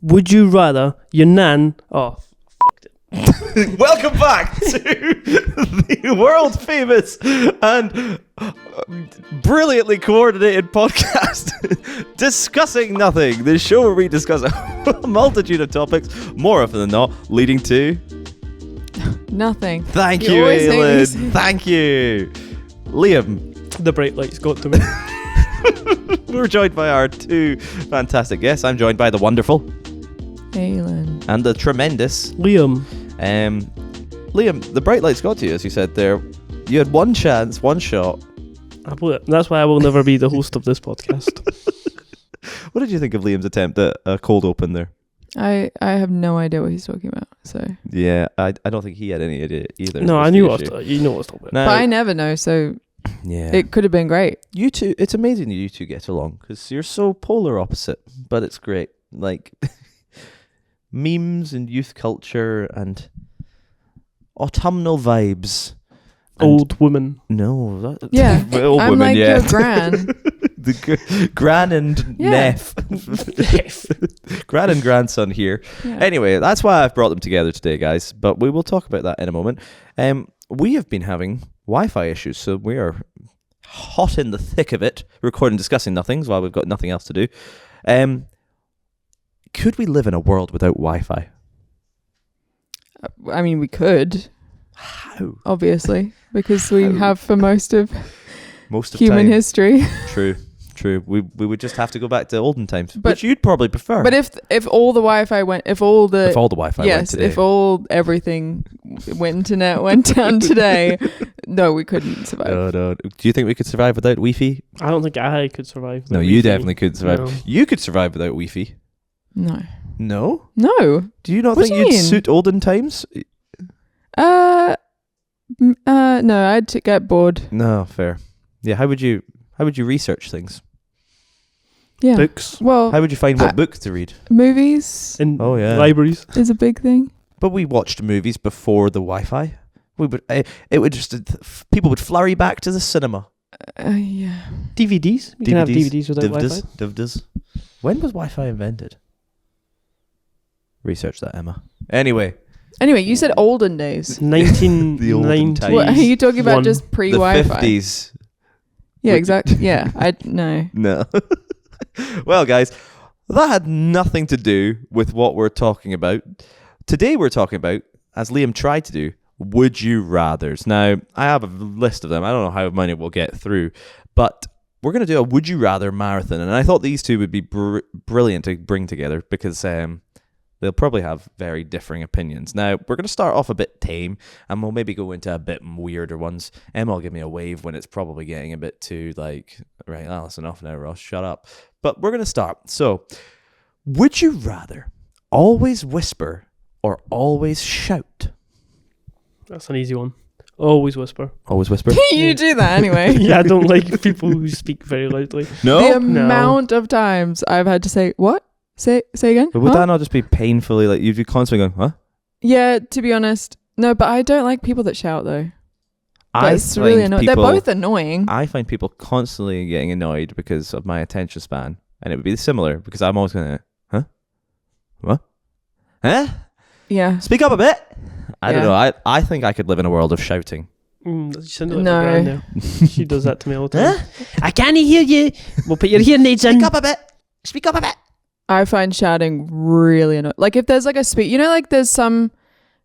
Would you rather your nan... Oh, fucked it. Welcome back to the world famous and brilliantly coordinated podcast, Discussing Nothing, the show where we discuss a multitude of topics, more often than not, leading to... Nothing. Thank you, Aalyn. Thank you. Liam. The bright lights got to me. We're joined by our two fantastic guests. I'm joined by the wonderful... Aalyn. And the tremendous... Liam. Liam, the bright lights got to you, as you said there. You had one chance, one shot. I blew it. That's why I will never be the host of this podcast. What did you think of Liam's attempt at a cold open there? I have no idea what he's talking about. So Yeah, I don't think he had any idea either. No, I knew what you know what's talking about. Now, but I never know, so yeah, it could have been great. you two. It's amazing that you two get along because you're so polar opposite, but it's great. Like memes and youth culture and autumnal vibes. And Old woman. No, Yeah, old I'm women, like yeah. your gran. The gran and Yeah. Neff. Gran and grandson here. Yeah. Anyway, that's why I've brought them together today, guys. But we will talk about that in a moment. We have been having Wi-Fi issues, so we are hot in the thick of it, recording Discussing Nothings while we've got nothing else to do. Could we live in a world without Wi-Fi? I mean, we could, How? obviously, because we have for most of time. human history. True. We would just have to go back to olden times, But- which you'd probably prefer. But if all the Wi-Fi went, if all the Wi-Fi went yes, today. if all everything internet went down today, no, we couldn't survive. No. Do you think we could survive without Wi-Fi? I don't think I could survive. No, without you Wi-Fi. definitely could survive. No. You could survive without Wi-Fi. No, No? no. Do you not What think do you you'd mean? suit olden times? No, I'd get bored. No, fair. Yeah, how would you research things? Yeah. Books Well, How would you find what book to read? movies in Oh, yeah. libraries. is a big thing. But we watched movies before the Wi-Fi. We would. It would just. People would flurry back to the cinema. Yeah. DVDs. You can have DVDs without Wi-Fi. Divdas. When was Wi-Fi invented? Research that, Emma. Anyway, Anyway, you said olden days. 1990s. times. What are you talking about? Just the pre-Wi-Fi? 50s. Yeah, exactly. Yeah, no. No. Well, guys, that had nothing to do with what we're talking about. Today we're talking about, as Liam tried to do, would you rathers. Now, I have a list of them. I don't know how many we'll get through, but we're going to do a would you rather marathon. And I thought these two would be brilliant to bring together because they'll probably have very differing opinions. Now, we're going to start off a bit tame, and we'll maybe go into a bit weirder ones. Emma will give me a wave when it's probably getting a bit too, right, that's enough now, Ross, shut up. But we're going to start. So, would you rather always whisper or always shout? That's an easy one. Always whisper. Always whisper? You do that anyway. Yeah, I don't like people who speak very loudly. No? The amount of times I've had to say, what? Say again? But would Huh? that not just be painfully, you'd be constantly going, huh? Yeah, to be honest. No, but I don't like people that shout though. That's I really find annoying. They're both annoying. I find people constantly getting annoyed because of my attention span. And it would be similar because I'm always going to, huh? What? Huh? Yeah. Speak up a bit. I don't Yeah. know. I think I could live in a world of shouting. You sound like No. my gran now. She does that to me all the time. I can't hear you. We'll put your hearing aids in. Speak up a bit. Speak up a bit. I find shouting really annoying. Like if there's like a speak, there's some,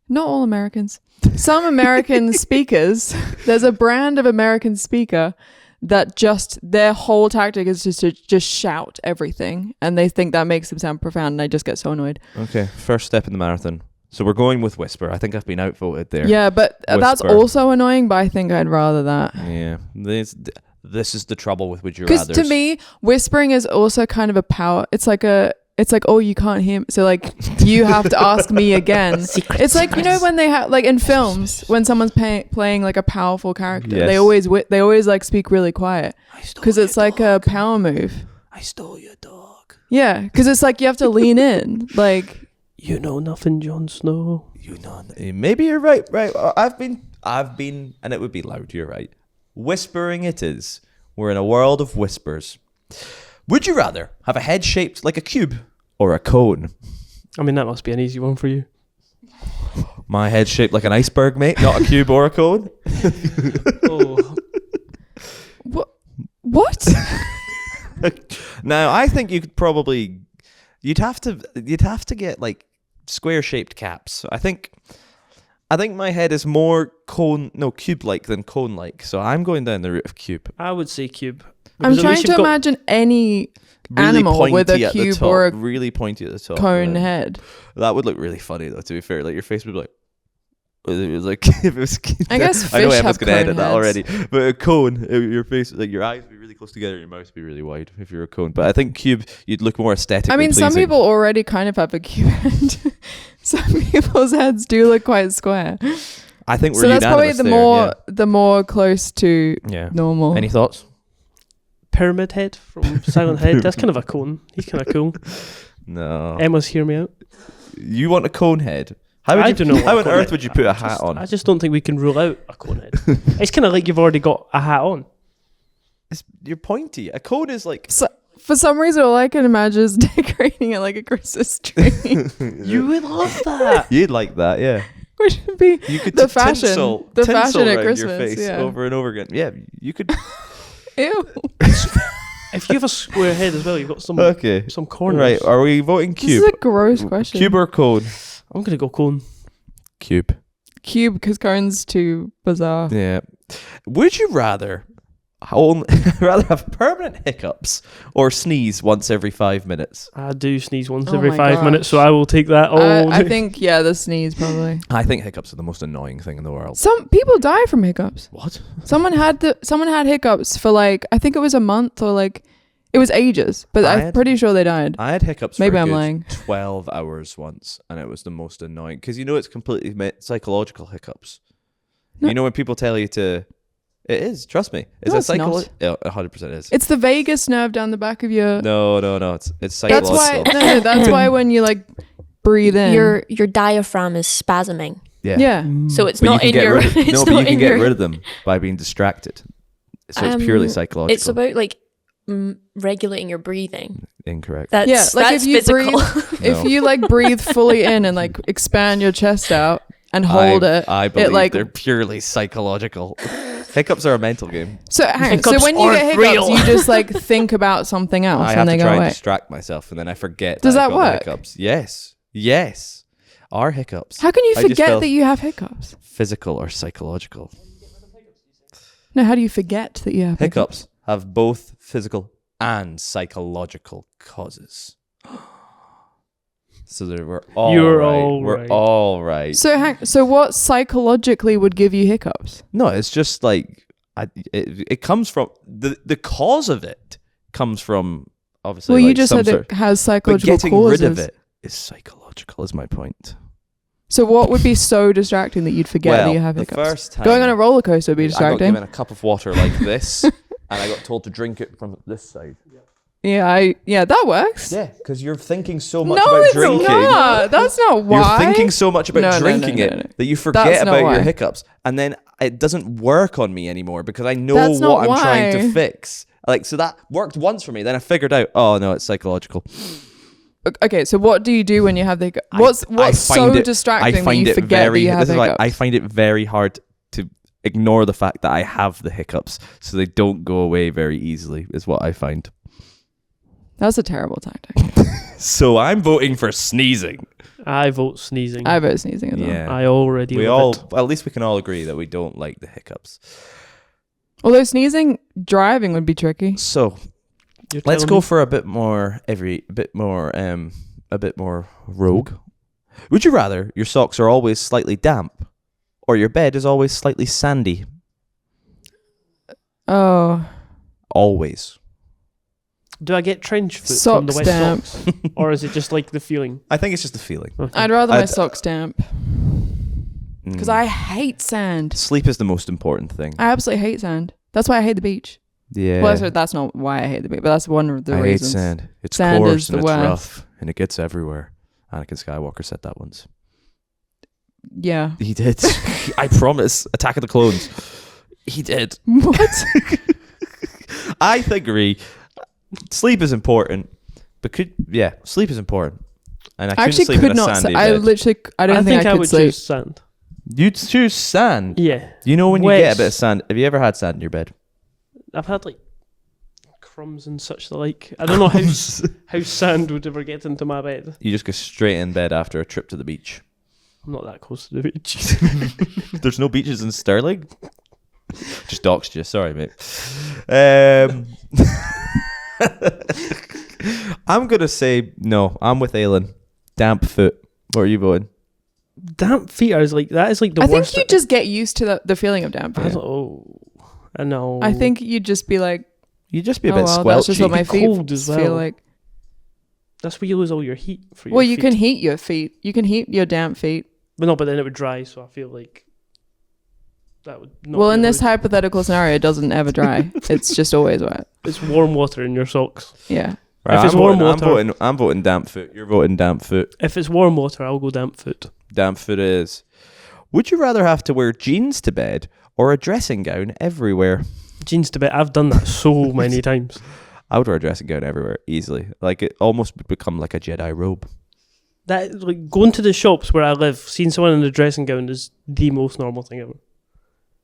not all Americans, some American speakers, there's a brand of American speaker that just, their whole tactic is just to just shout everything. And they think that makes them sound profound and I just get so annoyed. Okay, first step in the marathon. So we're going with whisper. I think I've been outvoted there. Yeah, but that's Whisper. also annoying, but I think I'd rather that. Yeah. This is the trouble with would you Because rathers. to me, whispering is also kind of a power. It's like, oh, you can't hear me. So like, you have to ask me again. It's like, when they have, like in films, when someone's playing like a powerful character, Yes. they always like speak really quiet. Because it's like a power move. I stole your dog. Yeah, because it's like you have to lean in. Like, You know nothing, Jon Snow. Maybe you're right. Right. I've been, and it would be loud. You're right. Whispering it is. We're in a world of whispers. Would you rather have a head shaped like a cube or a cone? I mean, that must be an easy one for you. My head's shaped like an iceberg, mate, not a cube or a cone. Oh, What? Now, I think you could probably you'd have to get like square shaped caps. I think my head is more cube like than cone like. So I'm going down the route of cube. I would say cube. I'm Because at trying least to you've got- imagine any Really animal with pointy a at the cube top, or a really pointy at the top. cone yeah. head. That would look really funny though. To be fair, like your face would be like. It was like if it was. I guess I know fish Emma's have going to edit cone that heads. already, but a cone, your face, like your eyes would be really close together, your mouth would be really wide if you're a cone. But I think cube, you'd look more aesthetically. I mean, some pleasing. people already kind of have a cube head. Some people's heads do look quite square. I think we're So that's probably unanimous there, the more close to yeah. normal. Any thoughts? Pyramid Head from Silent Head. That's kind of a cone. He's kind of cool. No. Emma's hear me out. You want a cone head? How I you, don't know what How a on cone earth head- would you put a hat on? I just don't think we can rule out a cone head. It's kind of like you've already got a hat on. You're pointy. A cone is like. So, for some reason, all I can imagine is decorating it like a Christmas tree, You would love that. You'd like that, yeah. which would be You could the fashion, tinsel the fashion at around your Christmas. face Yeah. over and over again. Yeah, you could. Ew. If you have a square head as well, you've got some Okay. some corners. Right, are we voting This is cube? a gross question. Cube or cone? I'm gonna go cone. Cube. Cube, because cone's too bizarre. Yeah. Would you rather have permanent hiccups or sneeze once every 5 minutes? I do sneeze once Oh every my 5 gosh. minutes, so I will take that all I day. think, yeah, the sneeze probably. I think hiccups are the most annoying thing in the world. Some people die from hiccups. What? Someone had hiccups for like, I think it was a month or like, it was ages, but I I'm had- pretty sure they died. I had hiccups Maybe for a I'm good lying. 12 hours once, and it was the most annoying. Because it's completely psychological hiccups. No. You know when people tell you to... It is, trust me. Is No, it it's not. psychological? Yeah, 100% is. It's the vagus nerve down the back of your. No. It's That's psychological. why. No, that's why when you like breathe in. Your diaphragm is spasming, yeah. so it's But you not can in get your. rid of, it's no, but not you can in get your. rid of them by being distracted. So it's purely psychological. It's about like regulating your breathing. Incorrect. That's Yeah, like that's if you physical. If No. you like breathe fully in and like expand your chest out and hold it, I believe like they're purely psychological. Hiccups are a mental game. so hang on. So Hiccups when you get aren't hiccups, real. you just like think about something else I and have they to go try and away. distract myself, and then I forget. Does I've that got the work? Hiccups. Yes. Are hiccups How can you I just forget felt- that you have hiccups? physical or psychological? No, how do you forget that you have Hiccups have both physical and psychological causes. So we're all You're right. all We're right. all right. So what psychologically would give you hiccups? No, it's just like it comes from the cause of it comes from obviously. Well, you like just some said sort- it has but psychological getting causes. rid of it is psychological. Is my point. So what would be so distracting that you'd forget that you have the hiccups? first time Going on a roller coaster would be I got distracting. given a cup of water like this, and I got told to drink it from this side. Yeah, that works. Yeah, because you're thinking so much No, about it's drinking. not. That's not why. You're thinking so much about drinking no. it that you forget That's not about why. your hiccups, and then it doesn't work on me anymore because I know That's not what I'm trying to why. fix. Like, so that worked once for me. Then I figured out, oh no, it's psychological. Okay, so what do you do when you have the hiccups? What's I so find it- distracting I that find you it forget that very. you have This is hiccups? why I find it very hard to ignore the fact that I have the hiccups, so they don't go away very easily. Is what I find. That's a terrible tactic. So I'm voting for sneezing. I vote sneezing. I vote sneezing as well. Yeah. I already We love all, it. well, at least we can all agree that we don't like the hiccups. Although sneezing, driving would be tricky. So You're let's telling go me? for a bit more rogue. Would you rather your socks are always slightly damp, or your bed is always slightly sandy? Oh, Always. Do I get trench foot from Sock the wet stamp. socks? Or is it just like the feeling? I think it's just a feeling. Okay. I'd rather my I'd- socks damp because I hate sand. Sleep is the most important thing. I absolutely hate sand. That's why I hate the beach. Yeah. Well, that's not why I hate the beach, but that's one of the I reasons. hate sand. It's Sand coarse is and the it's worst. rough and it gets everywhere. Anakin Skywalker said that once. Yeah. He did. I promise. Attack of the Clones. He did. What? I agree. Sleep is important. But sleep is important. And I I couldn't actually sleep could in a not. sandy I bed. literally. I don't I think think I I could would sleep. choose sand. You'd choose sand. Yeah. You know when you Wet. get a bit of sand. Have you ever had sand in your bed? I've had like crumbs and such the like. I don't know how sand would ever get into my bed. You just go straight in bed after a trip to the beach. I'm not that close to the beach. There's no beaches in Stirling. Just doxed you. Sorry, mate. I'm gonna say no. I'm with Aalyn. Damp foot. What are you voting? Damp feet is like that is like the I think worst. you just get used to the feeling of damp I feet. don't, oh, I know. I think you'd just be like, You'd just be a oh bit well, squelchy. that's just what my feet Cold as feel well. like. that's where you lose all your heat for your Well, you feet. can heat your feet. You can heat your damp feet. But no, but then it would dry, so I feel like that would not Well, be in this allowed. hypothetical scenario, it doesn't ever dry. It's just always wet. It's warm water in your socks. Yeah. Right, If it's I'm warm voting, water- I'm voting damp foot. You're voting damp foot. If it's warm water, I'll go damp foot. Damp foot is. Would you rather have to wear jeans to bed or a dressing gown everywhere? Jeans to bed. I've done that so many times. I would wear a dressing gown everywhere easily. Like it almost would become like a Jedi robe. That like going to the shops where I live, seeing someone in a dressing gown is the most normal thing ever.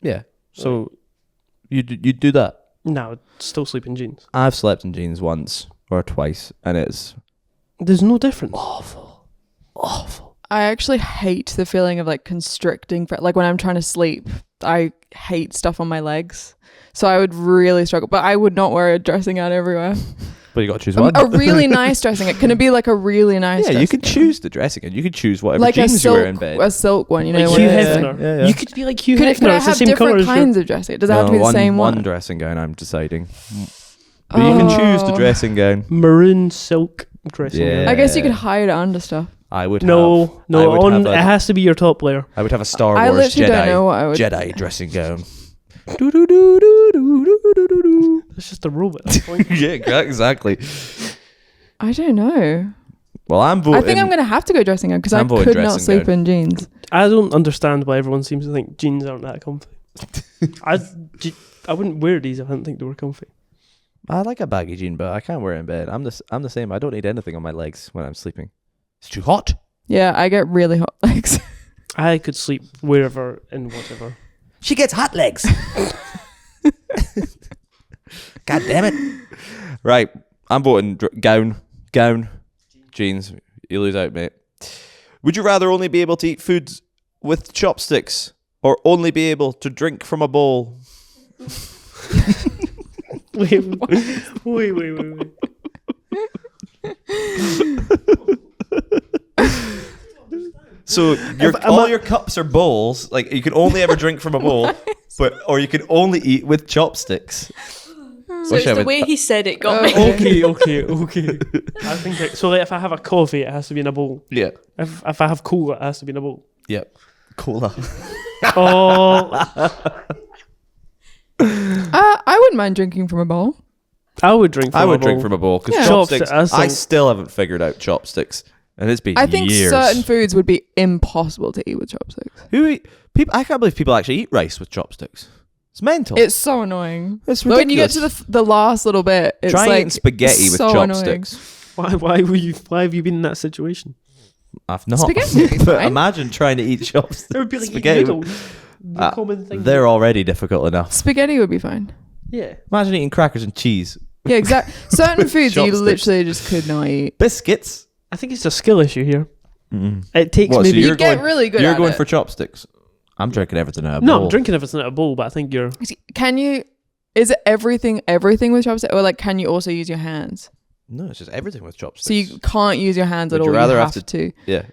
Yeah. So you do that. No, I would still sleep in jeans. I've slept in jeans once or twice, and it's There's no difference. awful. I actually hate the feeling of like constricting. Like when I'm trying to sleep, I hate stuff on my legs. So I would really struggle. But I would not wear a dressing gown everywhere. But you got to choose one. A really nice dressing gown. Can it be like a really nice Yeah, you dressing could gown? choose the dressing gown. You could choose whatever Like a jeans you wear in bed. silk one, you know. Like one Hugh of those, Hefner. Yeah, yeah. You could be like Hugh Could it Hefner. It's the have same different colour as your... kinds of dressing? Does it have to be the same one one? dressing gown, I'm deciding. But you can choose the Oh. dressing gown. Maroon silk dressing Yeah. gown. I guess you could hide it under stuff. I would No, have. I no, would on, have it a, has to be your top layer. I would have a Star I Wars literally don't know Jedi what I would. Jedi dressing gown. It's just a robe at that point. Yeah, exactly. I don't know. Well, I'm voting. I think I'm going to have to go dressing gown because I I'm voting could not dressing sleep gown. in jeans. I don't understand why everyone seems to think jeans aren't that comfy. I wouldn't wear these if I didn't think they were comfy. I like a baggy jean, but I can't wear it in bed. I'm the same. I don't need anything on my legs when I'm sleeping. It's too hot. Yeah, I get really hot legs. I could sleep wherever and whatever. She gets hot legs. God damn it. Right. I'm voting gown, jeans. You lose out, mate. Would you rather only be able to eat foods with chopsticks or only be able to drink from a bowl? Wait. So your cups are bowls. Like you can only ever drink from a bowl, or you can only eat with chopsticks. So it's the way he said it got me. Okay. I think so. Like, if I have a coffee, it has to be in a bowl. Yeah. If I have cola, it has to be in a bowl. Yep. Cola. Oh, I wouldn't mind drinking from a bowl. I would drink. From I a would bowl. drink from a bowl because Yeah. chopsticks. Chopsticks, I still haven't figured out chopsticks, and it's been I think years. certain foods would be impossible to eat with chopsticks. Who eat people? I can't believe people actually eat rice with chopsticks. It's mental. It's so annoying. It's But when you get ridiculous. to the last little bit, it's Try like eating spaghetti with so chopsticks. Why have you been in that situation? I've not. Spaghetti would be But fine. imagine trying to eat chopsticks. It would be like Spaghetti. noodles. The common thing. They're already difficult enough. Spaghetti would be fine. Yeah. Imagine eating crackers and cheese. Yeah, exactly. Certain foods you Chopsticks. literally just could not eat. Biscuits. I think it's a skill issue here. Mm-mm. It takes What, so maybe. you're You get going- really good You're at going it. for chopsticks. I'm drinking everything out of a No, bowl. I'm drinking if it's not a bowl, but I think you're. Can you? Is it everything with chopsticks, or like can you also use your hands? No, it's just everything with chopsticks. So you can't use your hands at Would you all. rather you have have to- to. Yeah.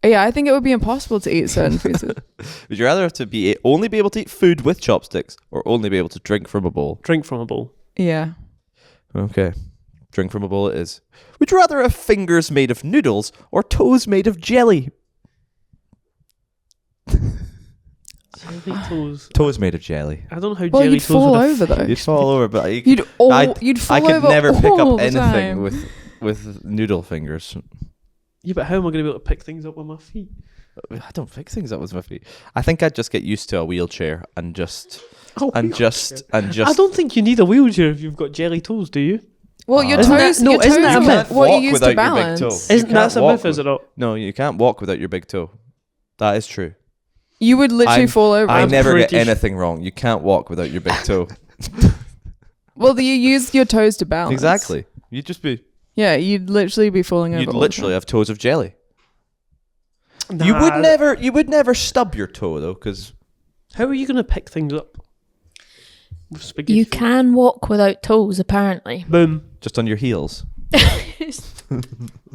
Yeah, I think it would be impossible to eat certain foods. Would you rather have to only be able to eat food with chopsticks or only be able to drink from a bowl? Drink from a bowl. Yeah. Okay. Drink from a bowl it is. Would you rather have fingers made of noodles or toes made of jelly? Jelly toes. Toes made of jelly. I don't know how Well, jelly you'd toes fall would over though. You'd fall over, but you You'd I'd- fall I could over never pick all up the anything time. with noodle fingers. Yeah, but how am I going to be able to pick things up with my feet? I don't pick things up with my feet. I think I'd just get used to a wheelchair and Oh, just. I don't think you need a wheelchair if you've got jelly toes, do you? Well, your Isn't that- toes. no, your isn't toes that a are myth? what Walk you use without to your big balance. toe. Isn't You that a can't myth, is it not? No, you can't walk without your big toe. That is true. You would literally I'm- fall over. I I'm never get pretty anything wrong. You can't walk without your big toe. Well, you use your toes to balance. Exactly. You'd just be. Yeah, you'd literally be falling over. You'd all the literally time. have toes of jelly. Nah, You would never stub your toe though, because How are you going to pick things up? With spaghetti You feet? can walk without toes, apparently. Boom. just on your heels.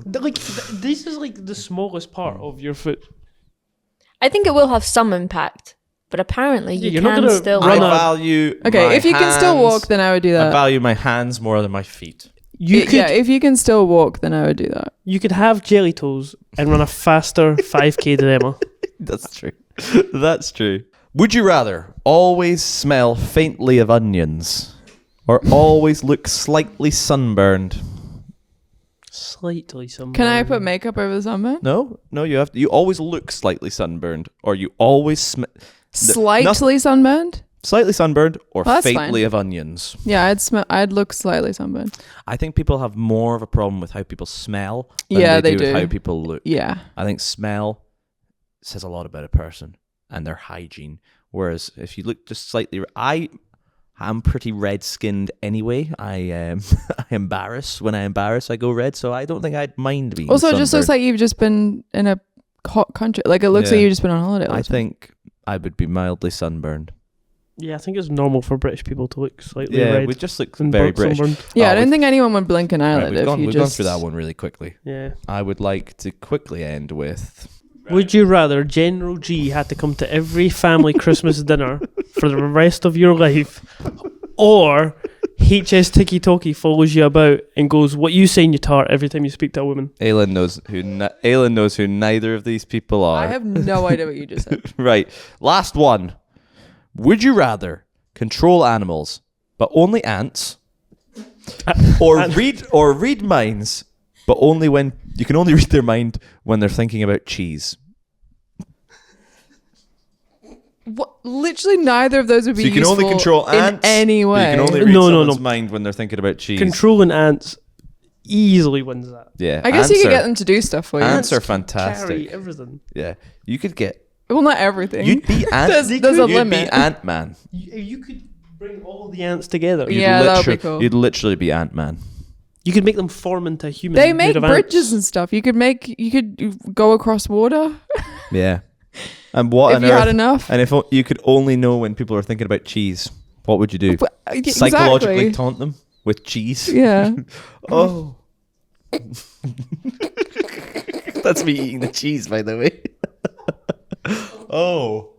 This is like the smallest part of your foot. I think it will have some impact, but apparently Yeah, you you're not can gonna still run I a- walk. value. Okay, my if you can still walk, hands- then I would do I that. value my hands more than my feet. You could Yeah, if you can still walk, then I would do that. you could have jelly toes and run a faster 5k than Emma. That's true. That's true. Would you rather always smell faintly of onions or always look slightly sunburned? Slightly some. Can I put makeup over the sunburn? No, you have to. You always look slightly sunburned, or you always Slightly sunburned? slightly sunburned, or Well, that's faintly fine. of onions. Yeah, I'd look slightly sunburned. I think people have more of a problem with how people smell than Yeah, they they do with do. how people look. Yeah. I think smell says a lot about a person and their hygiene. Whereas if you look just slightly, I'm pretty red skinned anyway. I embarrass. When I embarrass, I go red. So I don't think I'd mind being. Also, it just looks sunburned. like you've just been in a hot country. Like, it looks Yeah. like you've just been on holiday. all I the time. think I would be mildly sunburned. Yeah, I think it's normal for British people to look slightly Yeah, red. we just look and very burnt British. sunburned. Yeah, I Oh, don't think anyone would blink an Right, eyelid if you we've just... gone through that one really quickly. Yeah. I would like to quickly end with. Would you rather General G had to come to every family Christmas dinner for the rest of your life, or HS Tiki Toki follows you about and goes, "What you saying, you tart?" every time you speak to a woman? Aalyn knows who neither of these people are. I have no idea what you just said. Right. Last one. Would you rather control animals, but only ants, or read minds, but only when you can only read their mind when they're thinking about cheese? What? Literally neither of those would be So you can only useful control in ants, any but way. you can only read No, no, someone's no. mind when they're thinking about cheese. Controlling ants easily wins that. Yeah. I guess you ants could are- get them to do stuff for you. Ants are Carry fantastic. everything. Yeah. You could get. Well, not everything. You'd be ant. There's a You'd limit. be Ant-Man. You could bring all the ants together. Yeah, that would be cool. You'd literally be Ant-Man. You could make them form into humans. They make made of bridges ants. and stuff. You could go across water Yeah. And what if on you earth? had enough. And if you could only know when people are thinking about cheese, what would you do? Psychologically Exactly. taunt them with cheese? Yeah. Oh. That's me eating the cheese, by the way. Oh.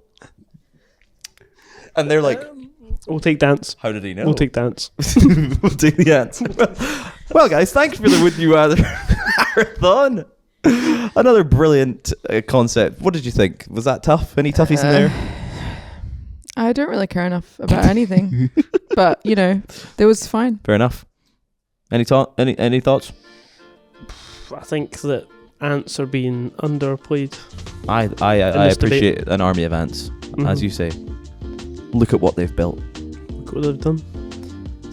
And they're like, We'll take dance. how did he know? We'll take dance. We'll take the ants. Well, guys, thanks for the Would You Rather marathon. Another brilliant concept. What did you think? Was that tough? Any toughies in there? I don't really care enough about anything. But, it was fine. Fair enough. Any thoughts? I think that ants are being underplayed. I this appreciate an army of ants, as you say. Look at what they've built. Look what they've done.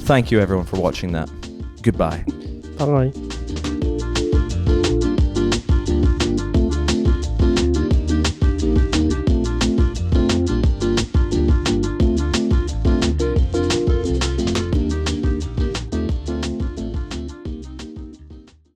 Thank you, everyone, for watching that. Goodbye. Bye.